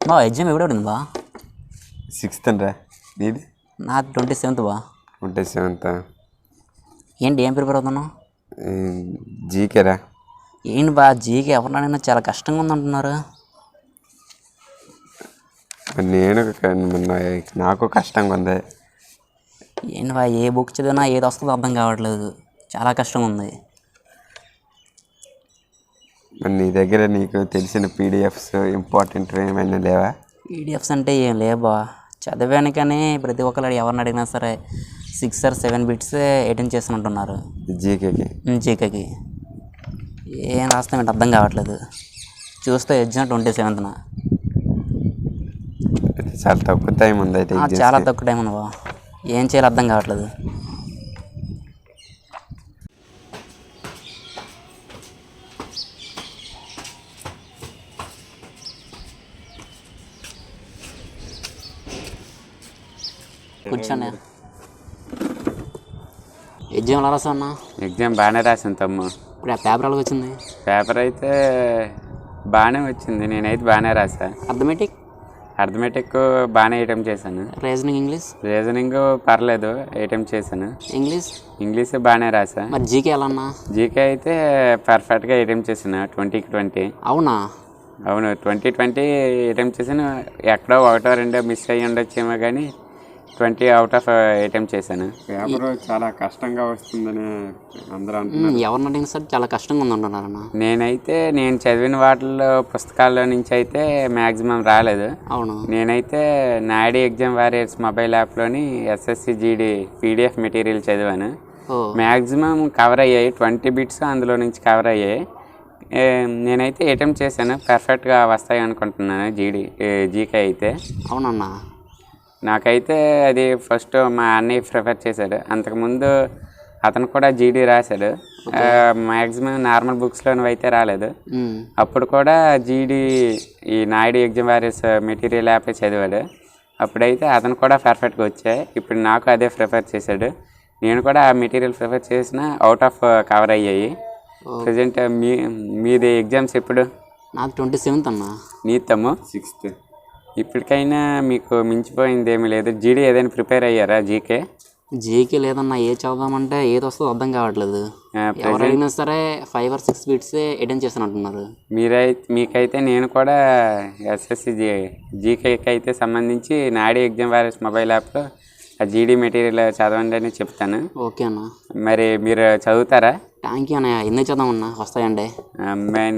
బా ఎగ్జామ్ ఎప్పుడు పడింది బా? 6th రా. నీది? నాది 27th బా. 27th. ఏంటి ఏం ప్రిపేర్ అవుతున్నావు? జీకేరా. ఏంటి బా జీకే ఎవరినైనా చాలా కష్టంగా ఉందంటున్నారు. నాకు కష్టంగా ఉంది. ఏంటి బా ఏ బుక్ చదివినా ఏది వస్తుందో అర్థం కావట్లేదు, చాలా కష్టంగా ఉంది. మరి నీ దగ్గర నీకు తెలిసిన పీడిఎఫ్స్ ఇంపార్టెంట్ ఏమైనా లేవా? పీడిఎఫ్స్ అంటే ఏం లేవా, చదివాను కానీ ప్రతి ఒక్కరు ఎవరిని అడిగినా సరే 6 or 7 బిట్స్ అటెండ్ చేస్తున్నట్టున్నారు జీకేకి. ఏం రాస్తామేంటి అర్థం కావట్లేదు. చూస్తే ఎగ్జామ్ 27th. చాలా తక్కువ టైం ఉంది అయితే. చాలా తక్కువ టైం ఉంది బా, ఏం చేయాలో అర్థం కావట్లేదు. కూర్చోండి. ఎగ్జామ్ ఎలా రాసా అన్నా? ఎగ్జామ్ బాగానే రాసాను తమ్ము. ఇప్పుడు ఆ పేపర్ ఎలాగ వచ్చింది? పేపర్ అయితే బాగానే వచ్చింది, నేనైతే బాగానే రాసా. అర్థమెటిక్ బాగానే అటెంప్ట్ చేశాను. రీజనింగ్ పర్లేదు అటెంప్ట్ చేశాను. ఇంగ్లీష్ బాగానే రాసా. మరి జీకే ఎలా అన్నా? జీకే అయితే పర్ఫెక్ట్గా అటెంప్ట్ చేశాను. 20కి 20. అవునా? అవును, 20 అటెంప్ట్ చేశాను. ఎక్కడో 1 or 2 మిస్ అయ్యి ఉండొచ్చేమో కానీ 20 out of అటెంప్ట్ చేశాను. పేపర్ చాలా కష్టంగా వస్తుందని అందరూ అంటున్నారు. ఎవరిని అడిగినా సరే చాలా కష్టంగా ఉందంటున్నారన్న. నేను చదివిన వాటిల్లో పుస్తకాల్లో నుంచి అయితే మ్యాక్సిమం రాలేదు. అవును. నేనైతే నాయుడు ఎగ్జామ్ వారియర్స్ మొబైల్ యాప్లోని SSC GD PDF మెటీరియల్ చదివాను. మ్యాక్సిమం కవర్ అయ్యాయి. 20 బిట్స్ అందులో నుంచి కవర్ అయ్యాయి. నేనైతే అటెంప్ట్ చేశాను, పర్ఫెక్ట్గా వస్తాయి అనుకుంటున్నాను జీకే అయితే. అవునన్నా. నాకైతే అది ఫస్ట్ మా అన్నయ్య ప్రిఫర్ చేశాడు. అంతకుముందు అతను కూడా జీడీ రాశాడు. మ్యాక్సిమం నార్మల్ బుక్స్లోనూ అయితే రాలేదు. అప్పుడు కూడా జీడీ ఈ నాయుడు ఎగ్జామ్ వారియర్స్ మెటీరియల్ యాపే చదివాడు. అప్పుడైతే అతను కూడా పర్ఫెక్ట్గా వచ్చాయి. ఇప్పుడు నాకు అదే ప్రిఫర్ చేశాడు. నేను కూడా ఆ మెటీరియల్ ప్రిఫర్ చేసిన అవుట్ ఆఫ్ కవర్ అయ్యాయి. ప్రజెంట్ మీది ఎగ్జామ్స్ ఎప్పుడు? నాకు 27th అన్నా. నీతమ్ము 6th. ఇప్పటికైనా మీకు మించిపోయింది ఏమీ లేదు. జీడీ ఏదైనా ప్రిపేర్ అయ్యారా? జీకే లేదన్నా, ఏ చదవమంటే ఏది వస్తుందో అర్థం కావట్లేదు. ఎవరైనా సరే 5 or 6 బిట్స్ అటెండ్ చేస్తున్నట్టున్నారు. మీకైతే నేను కూడా SSC జీకేకి అయితే సంబంధించి నాయుడు ఎగ్జామ్ వారియర్స్ మొబైల్ యాప్లో ఆ జీడీ మెటీరియల్ చదవండి అని చెప్తాను. ఓకే అన్న. మరి మీరు చదువుతారా? థ్యాంక్ యూ అన్నయ్య. ఎందుకు చదవమన్నా, వస్తాయండి.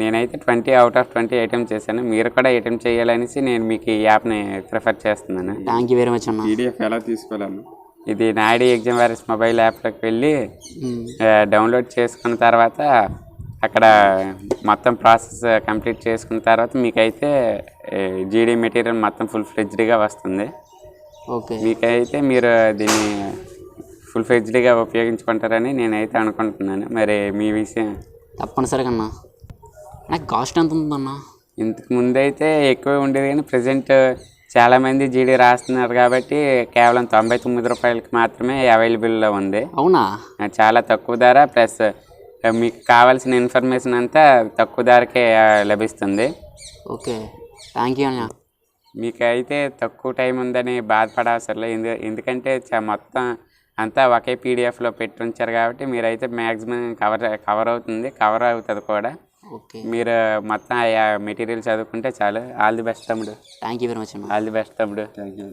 నేనైతే 20 out of 20 అటెంప్ట్ చేశాను. మీరు కూడా అటెంప్ట్ చేయాలనేసి నేను మీకు ఈ యాప్ని ప్రిఫర్ చేస్తున్నాను. థ్యాంక్ యూ వెరీ మచ్ అన్న. PDF ఎలా తీసుకోవాలను? ఇది నాయుడు ఎగ్జామ్ వారియర్స్ మొబైల్ యాప్లోకి వెళ్ళి డౌన్లోడ్ చేసుకున్న తర్వాత అక్కడ మొత్తం ప్రాసెస్ కంప్లీట్ చేసుకున్న తర్వాత మీకైతే జీడీ మెటీరియల్ మొత్తం ఫుల్ ఫ్లెడ్జ్డ్గా వస్తుంది. ఓకే. మీకైతే మీరు దీన్ని ఫుల్ ఫ్లెడ్జ్డ్గా ఉపయోగించుకుంటారని నేనైతే అనుకుంటున్నాను. మరి మీ విషయం? తప్పనిసరిగా అన్న. నాకు కాస్ట్ ఎంత ఉందన్నా? ఇంతకు ముందైతే ఎక్కువ ఉండేది కానీ ప్రజెంట్ చాలామంది జీడీ రాస్తున్నారు కాబట్టి కేవలం 99 రూపాయలకి మాత్రమే అవైలబుల్లో ఉంది. అవునా? చాలా తక్కువ ధర, ప్లస్ మీకు కావాల్సిన ఇన్ఫర్మేషన్ అంతా తక్కువ ధరకే లభిస్తుంది. ఓకే, థ్యాంక్ యూ అన్న. మీకైతే తక్కువ టైం ఉందని బాధపడవసరం లేదు. ఎందుకంటే మొత్తం అంతా ఒకే PDFలో పెట్టి ఉంచారు కాబట్టి మీరైతే మ్యాక్సిమం కవర్ అవుతుంది కూడా. ఓకే. మీరు మొత్తం మెటీరియల్ చదువుకుంటే చాలు. ఆల్ ది బెస్ట్ తమ్ముడు. థ్యాంక్ యూ వెరీ మచ్ అన్న. ఆల్ ది బెస్ట్ తమ్ముడు. Thank you.